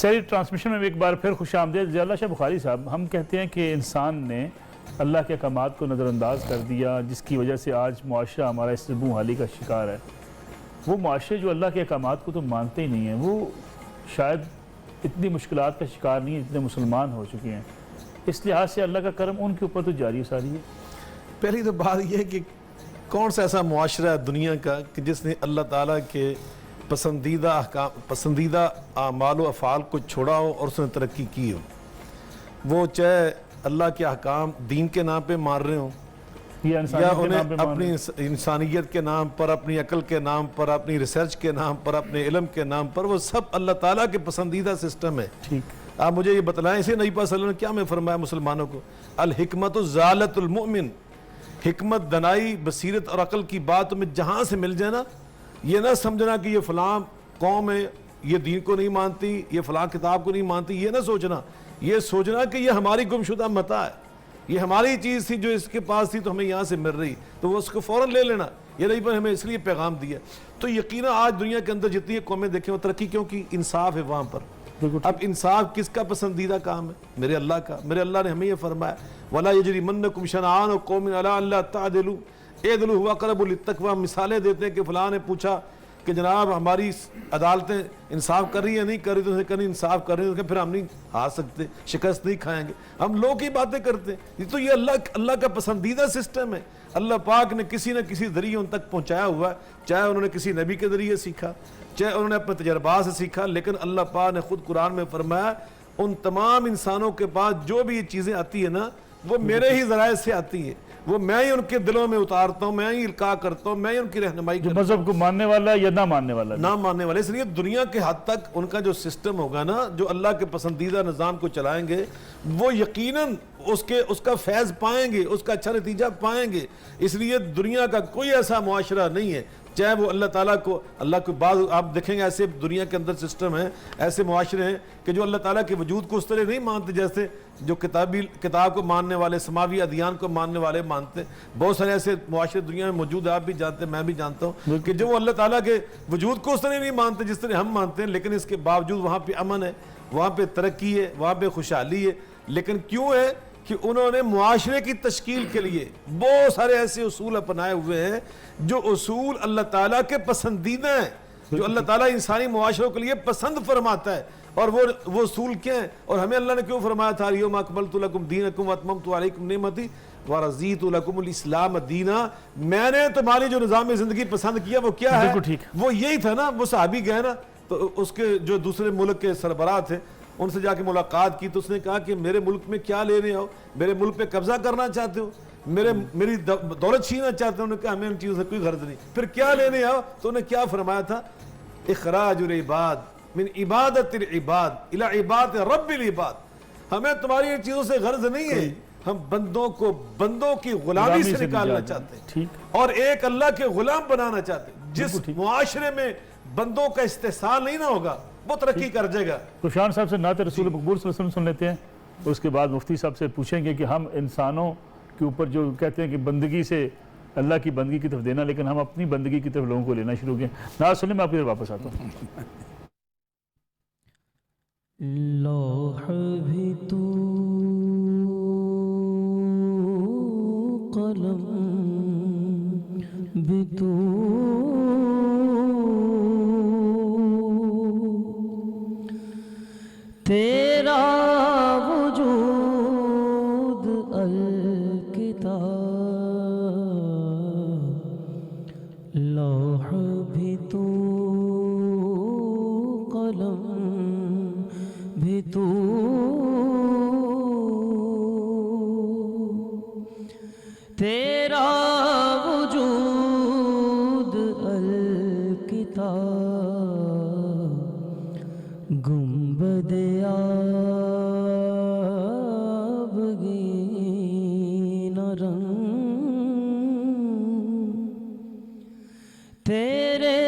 سیری transmission میں ایک بار پھر خوش آمدید ضیاء اللہ شاہ بخاری صاحب. ہم کہتے ہیں کہ انسان نے اللہ کے احکامات کو نظر انداز کر دیا، جس کی وجہ سے آج معاشرہ ہمارا اس بو حالی کا شکار ہے. وہ معاشرے جو اللہ کے احکامات کو تو مانتے ہی نہیں ہیں، وہ شاید اتنی مشکلات کا شکار نہیں ہیں جتنے مسلمان ہو چکے ہیں. اس لحاظ سے اللہ کا کرم ان کے اوپر تو جاری و ساری ہے. پہلی تو بات یہ ہے کہ کون سا ایسا معاشرہ ہے دنیا کا کہ جس نے اللہ تعالیٰ کے پسندیدہ اعمال و افعال کو چھوڑا ہو اور اس نے ترقی کی ہو. وہ چاہے اللہ کے احکام دین کے نام پہ مار رہے ہوں یا انہیں اپنی انسانیت کے نام پر، اپنی عقل کے نام پر، اپنی ریسرچ کے نام پر، اپنے علم کے نام پر، وہ سب اللہ تعالیٰ کے پسندیدہ سسٹم ہے. آپ مجھے یہ بتلائیں، اسے نبی پاک صلی اللہ علیہ وسلم نے کیا میں فرمایا مسلمانوں کو؟ الحکمت ضالۃ المؤمن. حکمت، دنائی، بصیرت اور عقل کی بات تمہیں جہاں سے مل جائے نا، یہ نہ سمجھنا کہ یہ فلاں قوم ہے، یہ دین کو نہیں مانتی، یہ فلاں کتاب کو نہیں مانتی، یہ نہ سوچنا. یہ سوچنا کہ یہ ہماری گمشدہ متاع ہے، یہ ہماری چیز تھی جو اس کے پاس تھی تو ہمیں یہاں سے مل رہی، تو وہ اس کو فوراً لے لینا. یہ نہیں پر ہمیں اس لیے پیغام دیا. تو یقیناً آج دنیا کے اندر جتنی قومیں دیکھیں وہ ترقی کیوں کی؟ انصاف ہے وہاں پر. اب انصاف کس کا پسندیدہ کام ہے؟ میرے اللہ کا. میرے اللہ نے ہمیں یہ فرمایا وَلَا يَجْرِمَنَّكُمْ شَنَآنُ قَوْمٍ عَلَىٰ أَلَّا تَعْدِلُوا اعْدِلُوا هُوَ أَقْرَبُ لِلتَّقْوَىٰ. مثالیں دیتے ہیں کہ فلاں نے پوچھا کہ جناب ہماری عدالتیں انصاف کر رہی ہیں نہیں کر رہی، تو کہیں انصاف کر رہی ہیں، پھر ہم نہیں ہار سکتے، شکست نہیں کھائیں گے. ہم لوگ ہی باتیں کرتے ہیں. تو یہ اللہ کا پسندیدہ سسٹم ہے. اللہ پاک نے کسی نہ کسی ذریعے ان تک پہنچایا ہوا ہے، چاہے انہوں نے کسی نبی کے ذریعے سیکھا، چاہے انہوں نے اپنے تجربات سے سیکھا. لیکن اللہ پاک نے خود قرآن میں فرمایا ان تمام انسانوں کے پاس جو بھی یہ چیزیں آتی ہیں نا، وہ میرے ہی ذرائع سے آتی ہیں، وہ میں ہی ان کے دلوں میں اتارتا ہوں، میں ہی القاء کرتا ہوں، میں ہی ان کی رہنمائی کرتا ہوں. مذہب کو ماننے والا یا نہ ماننے والا؟ نہ ماننے والے. اس لیے دنیا کے حد تک ان کا جو سسٹم ہوگا نا، جو اللہ کے پسندیدہ نظام کو چلائیں گے، وہ یقیناً اس کا فیض پائیں گے، اس کا اچھا نتیجہ پائیں گے. اس لیے دنیا کا کوئی ایسا معاشرہ نہیں ہے، چاہے وہ اللہ تعالیٰ کو، اللہ کو بعض آپ دیکھیں گے ایسے دنیا کے اندر سسٹم ہیں، ایسے معاشرے ہیں کہ جو اللہ تعالیٰ کے وجود کو اس طرح نہیں مانتے جیسے جو کتاب کو ماننے والے، سماوی ادیان کو ماننے والے مانتے. بہت سارے ایسے معاشرے دنیا میں موجود ہیں، آپ بھی جانتے ہیں، میں بھی جانتا ہوں، کہ جو اللہ تعالیٰ کے وجود کو اس طرح نہیں مانتے جس طرح ہم مانتے ہیں. لیکن اس کے باوجود وہاں پہ امن ہے، وہاں پہ ترقی ہے، وہاں پہ خوشحالی ہے. لیکن کیوں ہے؟ کہ انہوں نے معاشرے کی تشکیل کے لیے بہت سارے ایسے اصول اپنائے ہوئے ہیں جو اصول اللہ تعالیٰ کے پسندیدہ ہیں، جو اللہ تعالیٰ انسانی معاشروں کے لیے پسند فرماتا ہے. اور وہ اصول کیا ہیں؟ اور ہمیں اللہ نے کیوں فرمایا تھا اليوم اکملت لکم دینکم واتممت علیکم نعمتی ورضیت لکم الاسلام دینا. میں نے تمہاری جو نظام زندگی پسند کیا وہ کیا ہے؟ وہ یہی تھا نا. وہ صحابی گئے نا، تو اس کے جو دوسرے ملک کے سربراہ تھے، ان سے جا کے ملاقات کی تو اس نے کہا کہ میرے ملک میں کیا لینے آؤ؟ میرے ملک پہ قبضہ کرنا چاہتے ہو؟ میری دولت چھیننا چاہتے ہو؟ انہوں نے کہا ہمیں ان چیزوں سے کوئی غرض نہیں. پھر کیا لینے آؤ؟ تو انہیں کیا فرمایا تھا؟ اخراج العباد من عبادت العباد الى عبادت رب العباد. ہمیں تمہاری ان چیزوں سے غرض نہیں ہے، ہم بندوں کی غلامی سے نکالنا چاہتے ہیں اور ایک اللہ کے غلام بنانا چاہتے ہیں. جس معاشرے میں بندوں کا استحصال نہیں نہ ہوگا وہ ترقی کر جائے گا. کوشان صاحب سے نعت رسول مقبول صلی اللہ علیہ وسلم سن لیتے ہیں، اس کے بعد مفتی صاحب سے پوچھیں گے کہ ہم انسانوں کے اوپر جو کہتے ہیں کہ بندگی سے اللہ کی بندگی کی طرف دینا، لیکن ہم اپنی بندگی کی طرف لوگوں کو لینا شروع کیا. نعت سنیں، میں آپ کی طرف واپس آتا ہوں. لوح بھی تو قلم بھی تو تیرا وجود الکتاب. لوح بھی تو قلم بھی تو تیرا وجود الکتاب. گنبد آبگین رنگ تیرے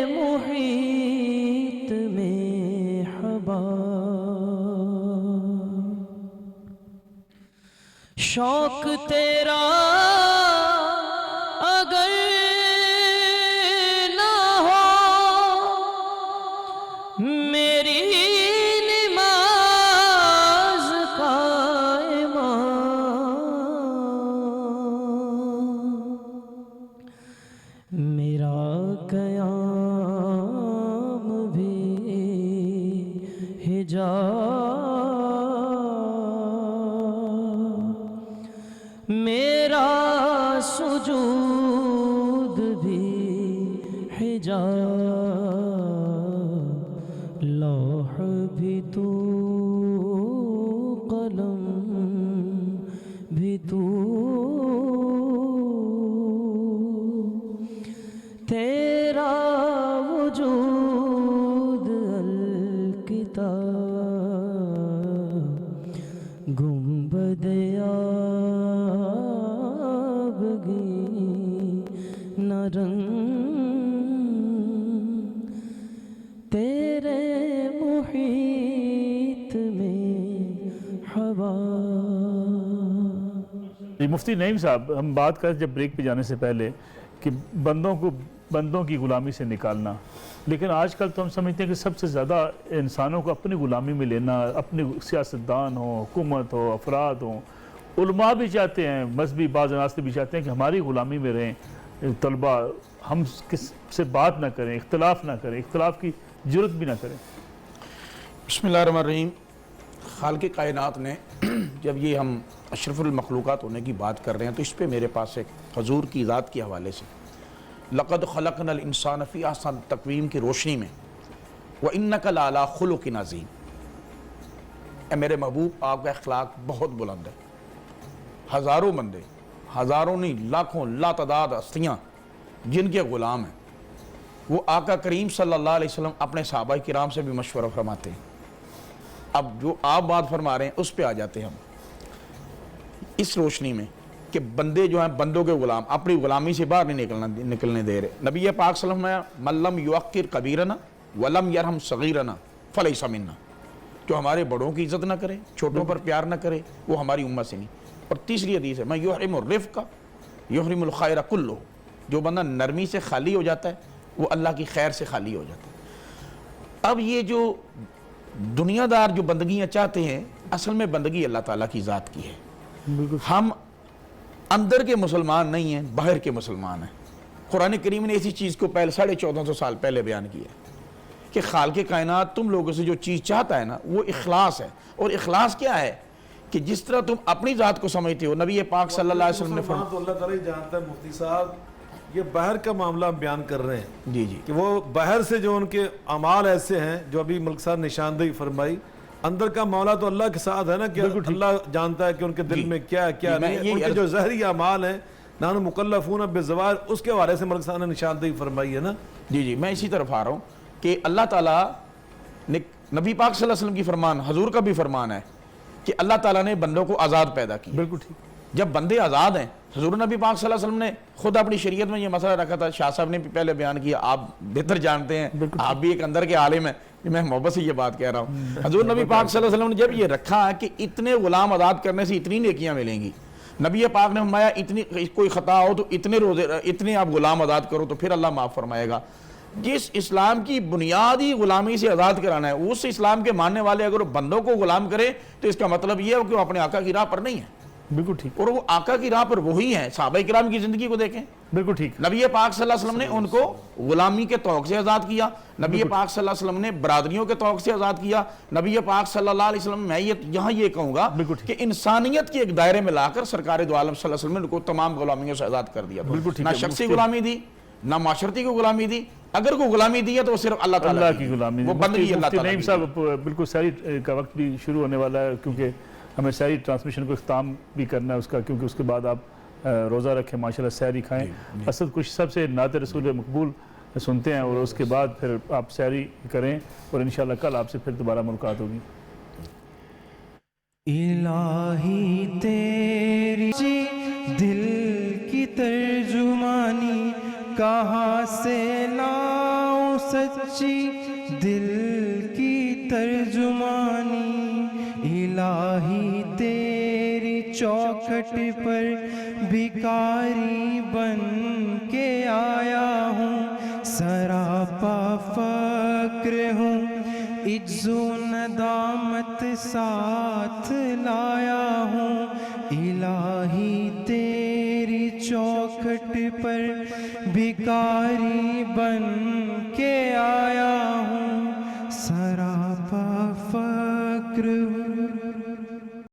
محیط میں حباب. شوق تیرا اگر نہ ہو میری وجود بھی حجاب، لوح بھی تو، قلم بھی تو، تیرا وجود الکتاب، گنبد آبگی نہ رنگ، تیرے محیط میں ہوا۔ مفتی نعیم صاحب، ہم بات کریں جب بریک پہ جانے سے پہلے کہ بندوں کی غلامی سے نکالنا، لیکن آج کل تو ہم سمجھتے ہیں کہ سب سے زیادہ انسانوں کو اپنی غلامی میں لینا، اپنے سیاستدان ہوں، حکومت ہو، افراد ہوں، علماء بھی چاہتے ہیں، مذہبی بعض عناصر بھی چاہتے ہیں کہ ہماری غلامی میں رہیں، طلباء ہم کس سے بات نہ کریں، اختلاف نہ کریں، اختلاف کی جرت بھی نہ کریں۔ بسم اللہ الرحمن الرحیم۔ خالق کائنات نے جب یہ ہم اشرف المخلوقات ہونے کی بات کر رہے ہیں تو اس پہ میرے پاس ایک حضور کی ذات کے حوالے سے لقد خلقنا الانسان فی احسن تقویم کی روشنی میں وَإِنَّكَ لَعَلَىٰ خُلُقٍ عَظِيمٍ، اے میرے محبوب آپ کا اخلاق بہت بلند ہے۔ ہزاروں بندے، ہزاروں نہیں لاکھوں لاتعداد ہستیاں جن کے غلام ہیں، وہ آقا کریم صلی اللہ علیہ وسلم اپنے صحابہ کرام سے بھی مشورہ فرماتے ہیں۔ اب جو آپ بات فرما رہے ہیں اس پہ آ جاتے ہیں ہم اس روشنی میں کہ بندے جو ہیں بندوں کے غلام اپنی غلامی سے باہر نہیں نکلنے دے رہے۔ نبی پاک صلی اللہ علیہ وسلم نے مَن لَمْ يُوَقِّرْ كَبِيرَنَا وَلَمْ يَرْحَمْ صَغِيرَنَا فَلَيْسَ مِنَّا، جو ہمارے بڑوں کی عزت نہ کرے، چھوٹوں پر پیار نہ کرے، وہ ہماری امت سے نہیں۔ اور تیسری حدیث ہے مَن يُحْرِمُ الرِّفْقَ يُحْرِمُ الْخَيْرَ كُلُّهُ، جو بندہ نرمی سے خالی ہو جاتا ہے وہ اللہ کی خیر سے خالی ہو جاتا ہے۔ اب یہ جو دنیا دار جو بندگیاں چاہتے ہیں، اصل میں بندگی اللہ تعالیٰ کی ذات کی ہے۔ ہم اندر کے مسلمان نہیں ہیں، باہر کے مسلمان ہیں۔ قرآن کریم نے اسی چیز کو پہلے 1450 سال پہلے بیان کیا ہے کہ خالق کائنات تم لوگوں سے جو چیز چاہتا ہے نا وہ اخلاص ہے۔ اور اخلاص کیا ہے کہ جس طرح تم اپنی ذات کو سمجھتے ہو، نبی پاک صلی اللہ علیہ وسلم نے فرمایا، تو اللہ تعالیٰ ہی جانتا ہے۔ مفتی صاحب یہ باہر کا معاملہ بیان کر رہے ہیں جی جی کہ وہ باہر سے جو ان کے اعمال ایسے ہیں جو ابھی ملک صاحب نشاندہی فرمائی، اندر کا معاملہ تو اللہ کے ساتھ ہے نا کہ اللہ جانتا ہے کہ ان کے دل میں کیا ہے کیا نہیں ہے۔ ان کے جو ظاہری اعمال ہیں نحن مکلفون بالظواہر، اس کے حوالے سے ملک صاحب نے نشاندہی فرمائی ہے نا۔ جی جی میں اسی طرف آ رہا ہوں کہ اللہ تعالیٰ نے نبی پاک صلی اللہ علیہ وسلم کی فرمان، حضور کا بھی فرمان ہے کہ اللہ تعالیٰ نے بندوں کو آزاد پیدا کیا۔ بالکل ٹھیک۔ جب بندے آزاد ہیں، حضور نبی پاک صلی اللہ علیہ وسلم نے خود اپنی شریعت میں یہ مسئلہ رکھا تھا، شاہ صاحب نے بھی پہلے بیان کیا، آپ بہتر جانتے ہیں، آپ بھی ایک اندر کے عالم ہیں، میں محبت سے یہ بات کہہ رہا ہوں۔ حضور نبی پاک صلی اللہ علیہ وسلم نے جب یہ رکھا کہ اتنے غلام آزاد کرنے سے اتنی نیکیاں ملیں گی، نبی پاک نے فرمایا اتنی کوئی خطا ہو تو اتنے آپ غلام آزاد کرو تو پھر اللہ معاف فرمائے گا۔ جس اسلام کی بنیادی غلامی سے آزاد کرانا ہے، اس اسلام کے ماننے والے اگر بندوں کو غلام کرے تو اس کا مطلب یہ ہے کہ وہ اپنے آقا کی راہ پر نہیں ہے۔ بالکل ٹھیک۔ اور وہ آقا کی راہ پر وہی ہیں۔ صحابہ کرام کی زندگی کو دیکھیں، بالکل ٹھیک۔ نبی پاک صلی اللہ علیہ وسلم نے ان کو غلامی کے طوق سے آزاد کیا، نبی پاک صلی اللہ علیہ وسلم نے برادریوں کے طوق سے آزاد کیا، نبی پاک صلی اللہ علیہ وسلم، میں یہاں یہ کہوں گا کہ انسانیت کے ایک دائرے میں لا کر سرکار دو عالم صلی اللہ علیہ وسلم نے ان کو تمام غلامیوں سے آزاد کر دیا۔ نہ شخصی غلامی دی، نہ معاشرتی کو غلامی دی، اگر کوئی غلامی دی ہے تو وہ صرف اللہ تعالیٰ کی غلامی، وہ بندگی اللہ تعالیٰ نعیم کی۔ صاحب بالکل سحری کا وقت بھی شروع ہونے والا ہے، کیونکہ ہمیں سحری ٹرانسمیشن کو اختتام بھی کرنا ہے اس کا، کیونکہ اس کے بعد آپ روزہ رکھیں، ماشاءاللہ سحری کھائیں۔ اسد کچھ سب سے نعت رسول مقبول سنتے ہیں اور اس کے بعد پھر آپ سحری کریں اور انشاءاللہ کل آپ سے پھر دوبارہ ملاقات ہوگی۔ الہی تیری دل کی ترجمانی کہاں سے لاؤں، سچی دل کی ترجمانی، الہی تیری چوکھٹ پر بھکاری بن کے آیا ہوں، سراپا فقر ہوں، عجز و ندامت ساتھ لایا ہوں، الہی تیری چوکھٹ پر بھکاری بن کے آیا ہوں، سراپا فقر ہوں۔